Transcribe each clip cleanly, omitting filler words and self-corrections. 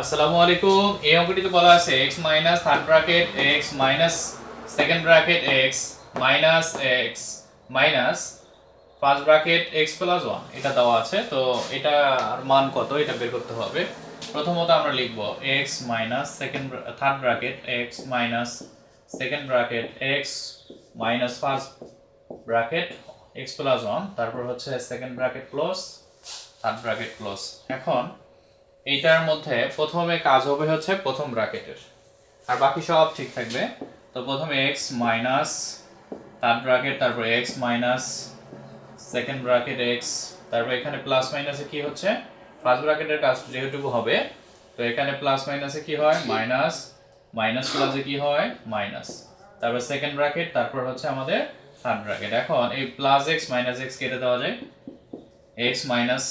আসসালামু আলাইকুম। এই অঙ্কটিতে বলা আছে x minus third bracket x minus second bracket x minus x minus first bracket x plus 1 এটা দেওয়া আছে। তো এটা আর মান কত এটা বের করতে হবে। প্রথমত আমরা লিখব x minus second third bracket x minus second bracket x minus first bracket x plus 1, তারপর হচ্ছে second bracket plus third bracket close. এখন এইটার মধ্যে প্রথমে কাজ হবে হচ্ছে প্রথম ব্র্যাকেটের, আর বাকি সব ঠিক থাকবে। তো প্রথমে x মাইনাস থার্ড ব্র্যাকেট, তারপর x minus second bracket x, তারপর এখানে প্লাস মাইনাসে কি হচ্ছে ফার্স্ট ব্র্যাকেটের কাজ যেহেতু হবে। তো এখানে প্লাস মাইনাসে কি হয় মাইনাস, মাইনাস প্লাসে কি হয় মাইনাস, তারপর সেকেন্ড ব্র্যাকেট, তারপর হচ্ছে আমাদের থার্ড ব্র্যাকেট। এখন এই প্লাস x মাইনাস x কেটে দেওয়া যায়, x minus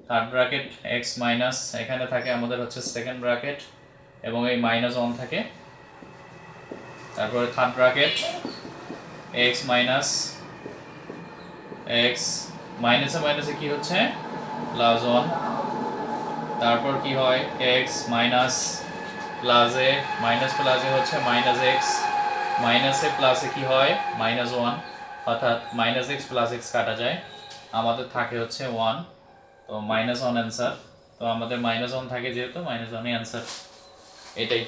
third bracket x minus এখানে থাকে আমাদের হচ্ছে সেকেন্ড ব্র্যাকেট এবং এই মাইনাস 1 থাকে, তারপরে third bracket x minus x মাইনাসে মাইনাসে কি হচ্ছে প্লাস 1, তারপর কি হয় x মাইনাস প্লাসে মাইনাস প্লাসে হচ্ছে মাইনাস x মাইনাসে প্লাসে কি হয় মাইনাস 1, অর্থাৎ মাইনাস x প্লাস x কাটা যায়, আমাদের থাকে হচ্ছে 1। তো -1 অ্যান্সার। তো আমাদের -1 থাকে যেহেতু -1ই অ্যান্সার, এটাই।